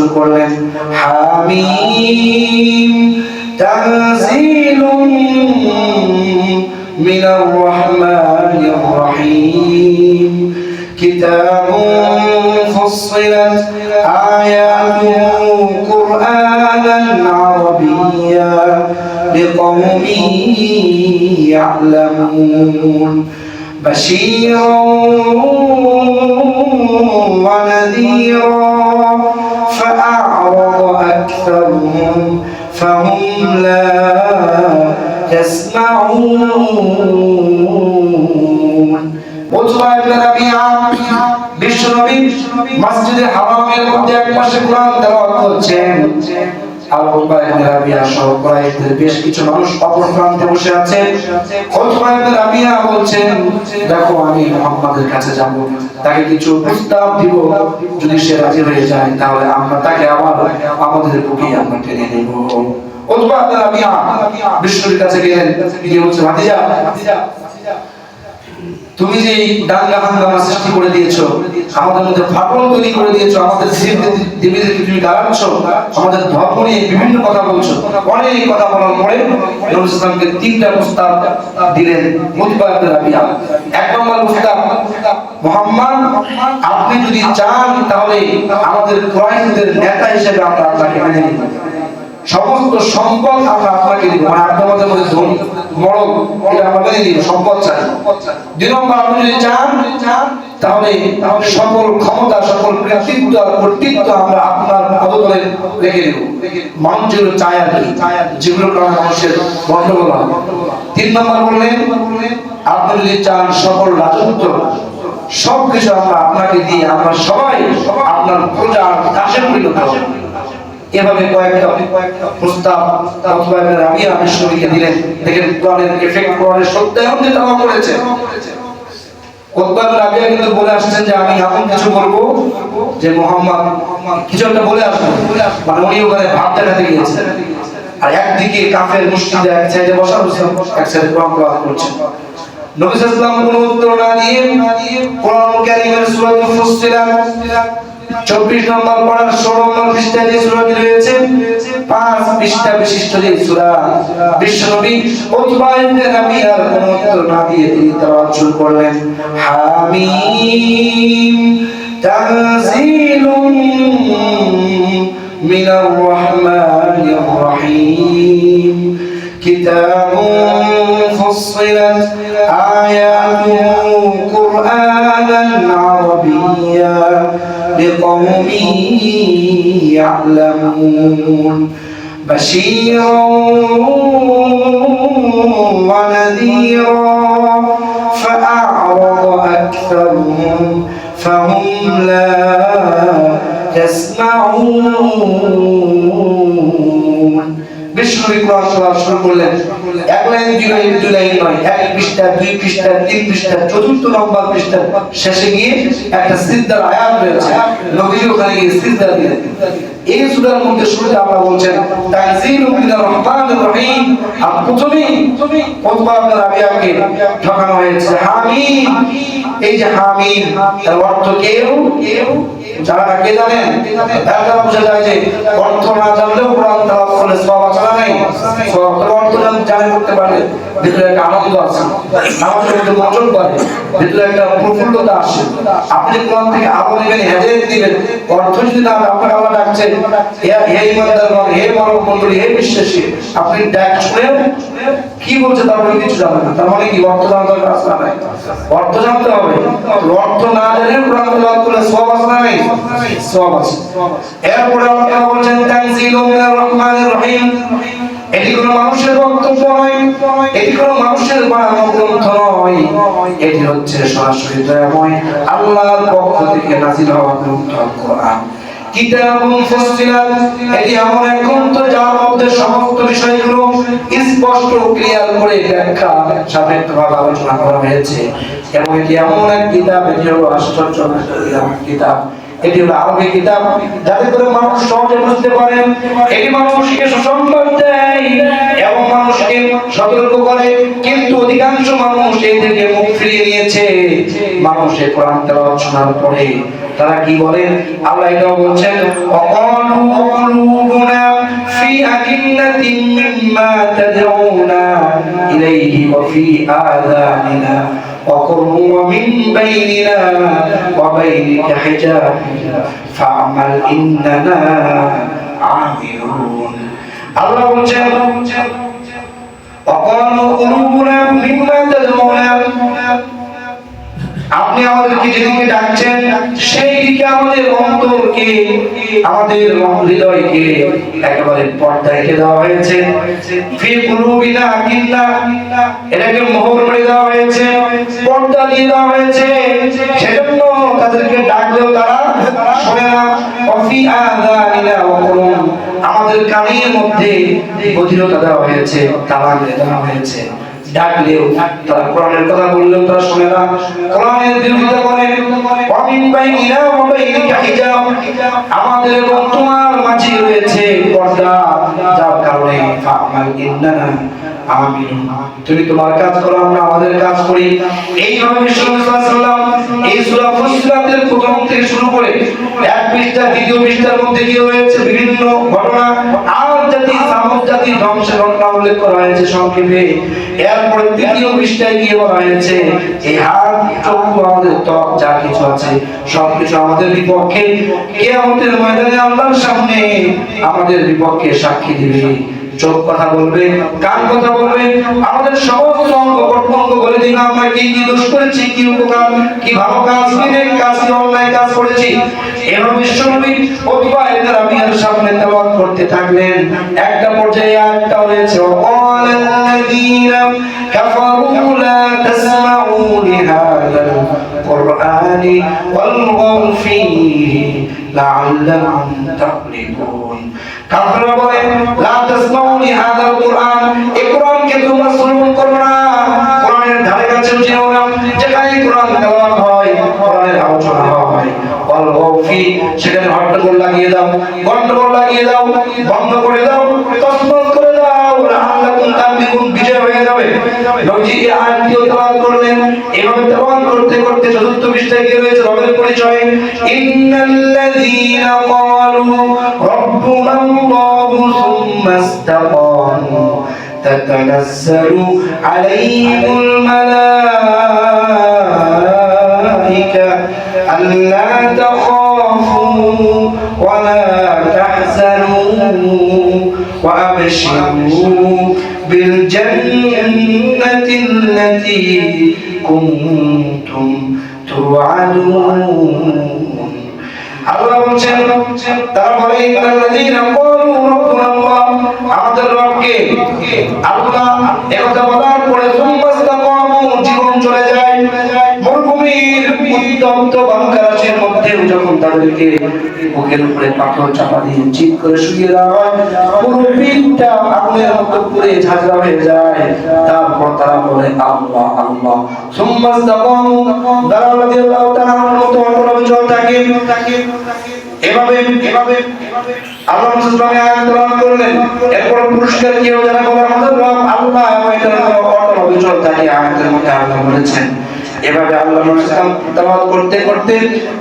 শুরু করলেন হামিম তানজিলুম মিনার রহমানির রহিম কিতাবুন ফুসসিলাত আয়াতুহু কুরআনান আরাবিয়্যা লিকওমিন ইয়া'লামুন বাশীরা ওয়া নাযীরা فأعرض أكثرهم فهم لا يسمعون উতবা ইবনে রাবিআ বিশ্বনবী মসজিদে হারামের মধ্যে এক পাশে কোরআন তেলাওয়াত করছেন আর উতবা ইবনে রাবিআ সহ কুরাইশদের বেশ কিছু মানুষ অপর প্রান্তে বসে আছে। উতবা ইবনে রাবিআ বলছেন দেখো আমি মুহাম্মাদের কাছে যাব, তাকে কিছু প্রস্তাব দিব, যদি সে রাজি হয়ে যায় তাহলে আমরা তাকে আবার আমাদের বুকে আমরা টেনে নেব। উতবা ইবনে রাবিআ বিশ্বনবীর কাছে গেলেন, গিয়ে বলছে ভাতিজা তুমি যে দাঙ্গা হাঙ্গামা সৃষ্টি করে দিয়েছো, আমাদের মধ্যে ফাটল তৈরি করে দিয়েছো, আমাদের দেবীদেরকে তুমি গালাচ্ছ, আমাদের ধর্ম নিয়ে বিভিন্ন কথা বলছো। অনেক কথা বলার পরে নবী সাল্লাল্লাহু আলাইহি ওয়াসাল্লামকে তিনটা প্রস্তাব দিলেন উতবা ইবনে রাবিআ। এক নম্বর প্রস্তাব, মুহাম্মদ আপনি যদি চান তাহলে আমাদের কুরাইশদের নেতা হিসেবে আমরা আপনাকে মেনে নিব, সমস্ত সম্পদ আমরা আপনাকে দিব, মানে আপনাদের মধ্যে ধনী মরদ এটা আমরা মেনে নিব, সম্পদ চাই। দুই নম্বর, আপনি যদি চান তাহলে সকল ক্ষমতা সকল কৃতিত্ব আর কর্তৃত্ব আমরা আপনার পদতলে রেখে দেব, মানুষ যেগুলো চায় আর কি, যেগুলো কারণে মানুষের গন্ডগোল হয়। তিন নম্বর বললেন আপনি যদি চান সকল রাজত্ব সবকিছু আমরা আপনাকে দিয়ে আমরা সবাই আপনার প্রজা দাসে পরিণত হব। এভাবে কয়েকটা প্রস্তাব উতবা ইবনে রাবিআ বিশ্বনবীকে দিলেন। দেখেন কোরআনের এফেক্ট, কোরআনের সত্যায়ন যেটা করেছে। উতবা ইবনে রাবিআ কিন্তু বলে আসছেন যে আমি এমন কিছু বলবো যে মুহাম্মদ কিছু একটা বলে আসবে, মানে উনি ওখানে ভাব দেখাতে গিয়েছেন। আর একদিকে কাফের মুশরিকরা এক সাইডে বসা বসে এক সাইডে কোরআন তেলাওয়াত করছেন। নবী সাল্লাল্লাহু আলাইহি ওয়াসাল্লাম কোনো উত্তর না দিয়ে কোরআন কারীমের সূরা ফুসসিলাত 24 নম্বর পড়ার 16 নম্বর পৃষ্ঠায় যে সূরাটি রয়েছে, 5 পৃষ্ঠা বিশিষ্ট যে সূরা, বিশ্বনবী উতবা ইবনে রাবিআর কোনো উত্তর না দিয়ে তিনি তেলাওয়াত শুরু করলেন হামিম তানজিলুম মিনার রহমানির রহিম কিতাবুন ফুসসিলাত আয়াতুহু কুরআনান আরাবিয়্যা لقوم يعلمون بشيرا ونذيرا فأعرض أكثرهم فهم لا يسمعون বিশ্বনবী কোরআন তেলাওয়াত শুরু করলেন। এক লাইন দুই লাইন নয়, এক পৃষ্ঠা দুই পৃষ্ঠা তিন পৃষ্ঠা, চতুর্থ নম্বর পৃষ্ঠা শেষে গিয়ে একটা সিজদার আয়াত রয়েছে, নবীজি ওখানে গিয়ে সিজদা দিলেন। এই সূরার মধ্যে শুরুতে আল্লাহ বলছেন তানজিলুম মিনার রহমানির রহিম। আর প্রথমেই উতবা ইবনে রাবিআকে ঠকানো হয়েছে হামিম। এই যে হামিম এর অর্থ কেউ যারা কে জানেন, এটা বোঝা যায় যে অর্থ না জানলেও কোরআন তেলাওয়াত করলে সওয়াব আছে না নাই? সওয়াব অর্থ জানে করতে পারলে ভিতরে একটা আনন্দ আছে, নামাজের মধ্যে মনোযোগ বাড়ে, ভিতরে একটা প্রফুল্লতা আসে। আপনি কোরআন থেকে আলো নেবেন, হেদায়েত দিবেন, অর্থ যদি না আপনাকে আল্লাহ ডাকছেন হে ইমানদারগণ, হে মানব মণ্ডলী, হে বিশ্বাসী, আপনি ডাক শুনে কি বলছে তারপরে কিছু জানেন না, তার মানে কি অর্থ জানা দরকার আছে না নাই? অর্থ জানতে হবে। অর্থ না জেনে কোরআন তেলাওয়াত করলে সওয়াব আছে না নাই? সওয়াব আছে। এরপরে আল্লাহ বলেন তানজিলুম মিনার রহমানির রহিম। এটি কোনো মানুষের বক্তব্য নয়, এটি কোনো মানুষের বানানো গ্রন্থ নয়, এটি হচ্ছে সরাসরি দয়াময় আল্লাহর পক্ষ থেকে নাযিল হওয়া গ্রন্থ কোরআন। কিতাবুন ফুসসিলাত, এটি এমন এক গ্রন্থ যার মধ্যে সমস্ত বিষয়গুলো স্পষ্ট ক্লিয়ার করে ব্যাখ্যা সাপেক্ষভাবে আলোচনা করা হয়েছে। এবং এটি এমন এক কিতাব, এটি হলো আশ্চর্যজনক কিতাব, এটি হলো আরবি কিতাব, যাতে করে মানুষ সহজে বুঝতে পারে। এটি মানুষকে সুসংবাদ দেয় এবং মানুষকে সতর্ক করে, কিন্তু অধিকাংশ মানুষ এই থেকে মুখ ফিরিয়ে নিয়েছে। মানুষ এই কোরআন তেলাওয়াত শোনার পরে তারা কি বলেন? আল্লাহ এটাও বলছেন অকালু مما تدعونا إليه وفي آذاننا وقر ومن بيننا وبينك حجاب فاعمل إننا عاملون الله বলছেন وقالوا قلوبنا مما تدعونا আপনি আমাদেরকে যেদিকে ডাকছেন সেই দিকে আমাদের অন্তরকে আমাদের হৃদয়কে একেবারে পর্দা রেখে দেওয়া হয়েছে ফি কুলুবিনা আকিন্না এটাকে মোহর করে দেওয়া হয়েছে পর্দা দিয়ে দেওয়া হয়েছে সেজন্য তাদেরকে ডাকলেও তারা শোনে না অফি আযানিনা ওয়াকুলুম আমাদের কানের মধ্যে বধিরতা দেওয়া হয়েছে তালা দিয়ে দেওয়া হয়েছে ডাকলেও তারা কোরআনের কথা বললেও তারা শুনে না কোরআনের বিরোধিতা করে ওয়ামিন বাইনিনা ওয়া বাইনিকা হিজাব আমাদের এবং তোমার মাঝে রয়েছে পর্দা যার কারণে ফা'মাল ইন্নানা আমিনুন তুমি তোমার কাজ করো আমরা আমাদের কাজ করি এইভাবে বিশ্বনবী সাল্লাল্লাহু আলাইহি ওয়াসাল্লাম এই সূরা ফুসিলাতের প্রথম থেকে শুরু করে এক পৃষ্ঠা দ্বিতীয় পৃষ্ঠার মধ্যে কি হয়েছে বিভিন্ন ঘটনা আর জাতি সামুদ জাতি ধ্বংসের ঘটনা উল্লেখ করা হয়েছে সংক্ষেপে এরপরে তৃতীয় পৃষ্ঠায় গিয়ে বলা হয়েছে এই হাত চক্ষু আমাদের ত্বক যা কিছু আছে সবকিছু আমাদের বিপক্ষে কিয়ামতের ময়দানে আল্লাহর সামনে আমাদের বিপক্ষে সাক্ষী দিবে চোখ কথা বলবে কান কথা বলবে আমাদের সমস্ত অঙ্গ প্রত্যঙ্গ বলে দিন আমরা কি কি দোষ করেছি কি উপকার কি ভালো কাজ কি নেক কাজ কি অন্যায় কাজ করেছি এভাবে বিশ্বনবী ওতবায়ে রাবিয়ার সামনে তেলাওয়াত করতে থাকলেন একটা পর্যায়ে আয়াতটা হয়েছে ওয়ালাল্লাযীনা কাফারু লা তাসমাউ লিহাযাল কুরআনি ওয়ালগাউ ফীহি লাআল্লাকুম তাগলিবুন কাফেররা বলে লা তাসমাউ লিহাযাল কুরআন এই কোরআনকে তোমরা শ্রবণ করো না কোরআনের ধারে কাছেও যেও না যেখানে কোরআন তেলাওয়াত হয় কোরআনের আলোচনা হয় ওয়াল গাউফি সেখানে হট্টগোল লাগিয়ে দাও গন্ডগোল লাগিয়ে দাও বন্ধ করে দাও তসমাত করে দাও লাআল্লাকুম তাগলিবুন বিজয় হয়ে যাবে নবীজি এই আয়াতটিও তেলাওয়াত করলেন এভাবে তেলাওয়াত করতে করতে চতুর্থ পৃষ্ঠায় গিয়ে রয়েছে রবের পরিচয় ইন্নাল্লাযীনা ক্বালু রাব্বুনা আল্লাহু সুম্মা ইসতাকামু তাতানাজ্জালু আলাইহিমুল মালায়েকা আল্লা তাখাফু ওয়া লা তাহজানু ওয়া আবশিরু বিল জান্নাতি আল্লাতী কুনতুম তুআদুন আল্লাহ বলছেন তারপরে ইন্নাল্লাযীনা ক্বালু রাব্বুনা আল্লাহ আমাদের রবকে আল্লাহ একথা বলার পরে সুম্মা ইসতাকামু জীবন চলে যায় মরুভূমির উত্তপ্ত বালুকারাশির মধ্যে যখন তাদেরকে বুকের উপরে পাথর চাপা দিয়ে চিৎ করে শুয়ে দেওয়া হয় পুরো পিঠটা আগুনের মতো পুড়ে ঝাঁঝরা হয়ে যায় তারপর তারা বলে আল্লাহ আল্লাহ সুম্মা ইসতাকামু দালাল রাদিয়াল্লাহু তাআলার মতো অটল থাকে এভাবে আল্লাহ সুবহানাহু ওয়া তাআলা আয়াত তেলাওয়াত করলেন এরপর পুরস্কার কি হবে যারা বলে আমাদের রব আল্লাহ এটার অটল অবিচল থাকে আয়াতের মধ্যে আল্লাহ বলেছেন এভাবে আল্লাহ মুসতাম তেলাওয়াত করতে করতে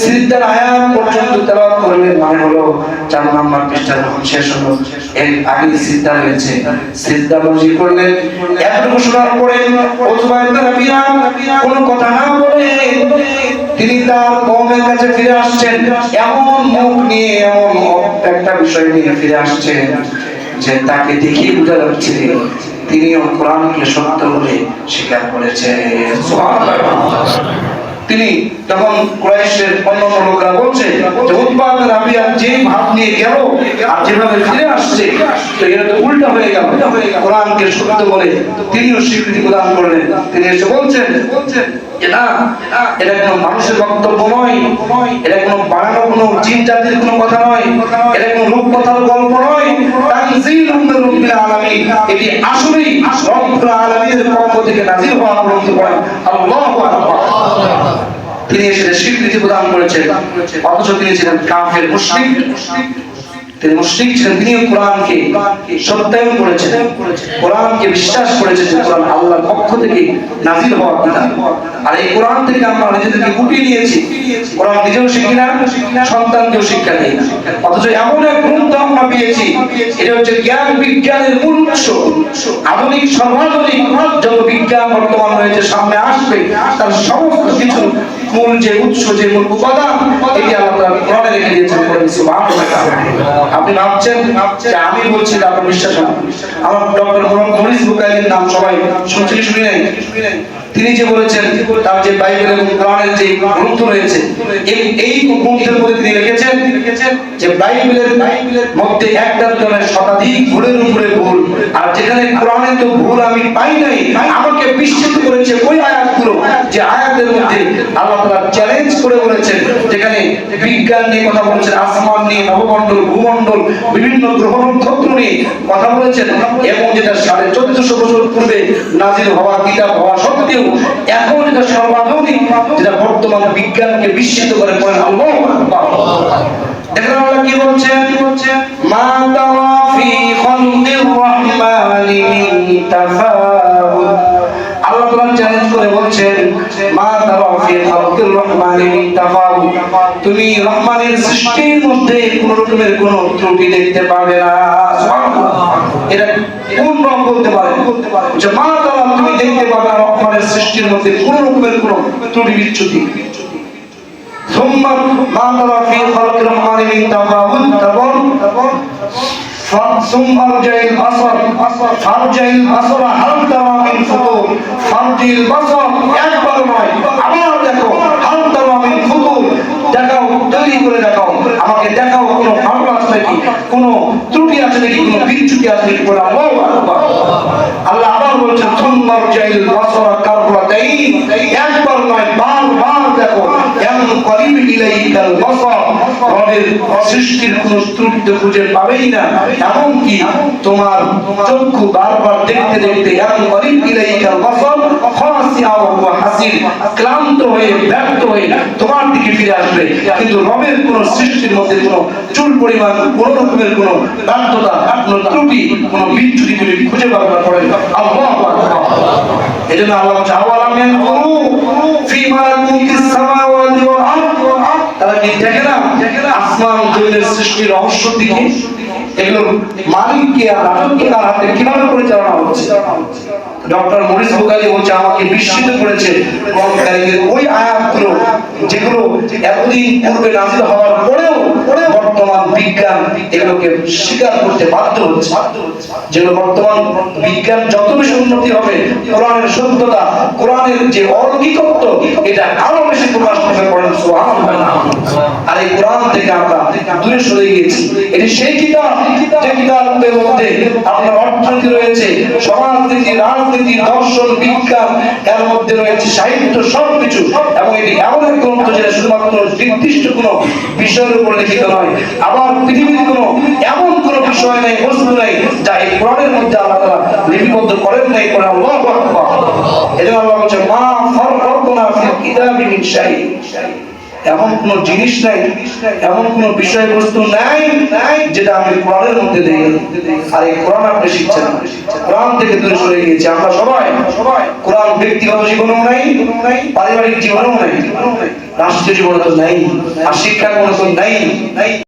সিজদার আয়াত পর্যন্ত তেলাওয়াত করলেন মানে হলো 4 নম্বর পৃষ্ঠা যখন শেষ হলো এর আগে সিজদা রয়েছে সিজদা বসে করলেন এতটুকু শোনার পরে ওতবায়ে রাবিয়া কোনো কথা না বলে তিনি তার কওমের কাছে ফিরে আসছেন এমন মুখ নিয়ে এমন একটা বিষয় নিয়ে ফিরে আসছেন যে তাকে দেখে বোঝা যাচ্ছে তিনিও কোরআনকে সত্য বলে স্বীকার করেছেন সুবহানাল্লাহ তিনি তখন কুরাইশের অন্যান্য লোকরা বলছে যে উতবায়ে রাবিয়া যে ভাব নিয়ে গেল আর যেভাবে ফিরে আসছে তো এটা তো উল্টা হয়ে গেল কোরআনকে সত্য বলে তিনিও স্বীকৃতি প্রদান করলেন তিনি এসে বলছেন যে না এটা কোনো মানুষের বক্তব্য নয় এটা কোনো বানানো কোনো জিন জাতির কোনো কথা নয় এটা কোনো রূপকথার গল্প নয় তানজিলুম মির রাব্বিল আলামিন এটি আসলেই রব্বুল আলামিনের পক্ষ থেকে নাযিল হওয়া গ্রন্থ পড়েন আল্লাহু আকবার তিনি এসে স্বীকৃতি প্রদান করেছেন অথচ তিনি ছিলেন কাফের মুশরিক তিনি মুশরিক ছিলেন, তিনিও কোরআনকে সত্যায়ন করেছেন, কোরআনকে বিশ্বাস করেছেন যে কোরআন আল্লাহর পক্ষ থেকে নাযিল হওয়া কিতাব। আর এই কোরআন থেকে আমরা নিজেদেরকে গুটিয়ে নিয়েছি, কোরআন নিজেও শিখি না, সন্তানকেও শিক্ষা দিই না। অথচ এমন এক গ্রন্থ আমরা পেয়েছি, এটা হচ্ছে জ্ঞান বিজ্ঞানের মূল উৎস। আধুনিক সর্বাধুনিক যত বিজ্ঞান বর্তমান হয়েছে, সামনে আসবে, তার সমস্ত কিছু মূল যে উৎস, যে মূল উপাদান, এটি আল্লাহ কোরআনে রেখে দিয়েছেন। সুবহানাল্লাহ। আপনি ভাবছেন যে আমি বলছি, আপনার বিশ্বাস না। আমার ডক্টর মরিস বুকাইলির নাম সবাই শুনছেন, শুনি নাই? তিনি যে বলেছেন, তার যে বাইবেল এবং কোরআনের যে গ্রন্থ রয়েছে, এই গ্রন্থের মধ্যে তিনি লিখেছেন যে বাইবেলের মধ্যে একটা জনের শতাধিক ভুলের উপরে ভুল, আর যেখানে কোরআনে তো ভুল আমি পাই নাই, আমাকে বিস্মিত করেছে ওই আয়াতগুলো, যে আয়াতের মধ্যে আল্লাহ তাআলা চ্যালেঞ্জ করে বলেছেন, যেখানে বিজ্ঞান নিয়ে কথা বলেছেন, আসমান নিয়ে, নবমণ্ডল, ভূমণ্ডল, বিভিন্ন গ্রহ নক্ষত্র নিয়ে কথা বলেছেন, এবং যেটা 1450 বছর পূর্বে নাযিল হওয়া কিতাব হওয়া সত্ত্বেও এখন এটা সর্বাধুনিক, যেটা বর্তমান বিজ্ঞানকে বিস্মিত করে। পড়েন আল্লাহু আকবার। দেখেন আল্লাহ কি বলছেন, মা তারা ফি খালকির রহমানি মিন তাফাউত। আল্লাহ তাআলা চ্যালেঞ্জ করে বলছেন, মা তারা ফি খালকির রহমানি মিন তাফাউত, তুমি রহমানের সৃষ্টির মধ্যে কোন রকমের কোন ত্রুটি দেখতে পাবে না। সুবহানাল্লাহ। এটা কোন রকম বলতে পারে যে মা তারা তুমি দেখতে পাবে না রহমানের সৃষ্টির মধ্যে কোন রকমের কোন ত্রুটি বিচ্যুতি। ثم ما ترى في خلق الرحمن من تفاوت ثم ارجع البصر فارجع البصر هل ترى من فطور فارجع البصر একবার নয়, আবার দেখো, هل ترى من فطور, দেখাও, তৈরি করে দেখাও, আমাকে দেখাও কোনো ফাঁক আছে নাকি, কোনো ত্রুটি আছে নাকি, কোনো বিচ্যুতি আছে নাকি। বলে আল্লাহু আকবার। আল্লাহ আবার বলছেন, ثم ارجع البصر كرتين, একবার নয়, বারবার দেখো, করিব ইলাইকাল বাসার, রবের সৃষ্টির কোন ত্রুটি খুঁজে পাবেই না, এমনকি তোমার চক্ষু বারবার দেখতে দেখতে করিব ইলাইকাল বাসার খাসিয়া ওয়া হাসিন, ক্লান্ত হয়ে ব্যর্থ হয়ে তোমার দিকে ফিরে আসবে, কিন্তু রবের কোন সৃষ্টির মধ্যে কোন চুল পরিমাণ কোন রকমের কোন ব্যর্থতা, কোন ত্রুটি, কোন বিচ্যুতি তুমি খুঁজে পাবে না। পড়ে আল্লাহু আকবার। এজন্য আল্লাহ বলেন, আওয়ালাম ইয়ানজুরু ফি মালাকুতিস সামাওয়াতি ওয়াল আরদ, তারা কি দেখে না আসমান জমিনের সৃষ্টির রহস্য দিকে, এগুলো মালিককে আর রাজত্বকার হাতে কিভাবে পরিচালনা হচ্ছে। ডক্টর মরিস বুকাইলি বলছে, আমাকে বিস্মিত করেছে কোরআনের ওই আয়াতগুলো, যেগুলো এতদিন পূর্বে নাযিল হওয়ার পরেও বর্তমান বিজ্ঞান এগুলোকে স্বীকার করতে বাধ্য হচ্ছে। যেগুলো বর্তমান বিজ্ঞান যত বেশি উন্নতি হবে, কোরআনের সত্যতা, কোরআনের যে অলৌকিকত্ব, এটা আরো বেশি প্রকাশ পাবে। পড়েন সুবহানাল্লাহ। আর এই কোরআন থেকে আমরা দূরে সরে গিয়েছি। এটি সেই কিতাব, যে কিতাবের মধ্যে আপনার অর্থনীতি রয়েছে, সমাজনীতি, রাজনীতি, দর্শন, বিজ্ঞান, এর মধ্যে রয়েছে সাহিত্য, সবকিছু। এবং এটি এমন এক গ্রন্থ যেটা শুধুমাত্র নির্দিষ্ট কোনো বিষয়ের উপর লিখিত নয়, আবার পৃথিবীর কোনো এমন কোনো বিষয় নেই, বস্তু নেই যা এই কোরআনের মধ্যে আল্লাহ তাআলা লিপিবদ্ধ করেন নাই। কোরআন আল্লাহু আকবার। এজন্য আল্লাহ বলেন, মা ফাররাতনা ফিল কিতাবি মিন শাই, এমন কোন জিনিস নাই, এমন কোন বিষয়বস্তু নাই যেটা আমি কোরআনের মধ্যে দেই। আর এই কোরআন আপনি শিখছেন না, কোরআন থেকে দূরে সরে গিয়েছি আমরা সবাই। কোরআন ব্যক্তিগত জীবনেও নাই, পারিবারিক জীবনেও নাই, রাষ্ট্রীয় জীবনে তো নাই, আর শিক্ষার কোনো নাই।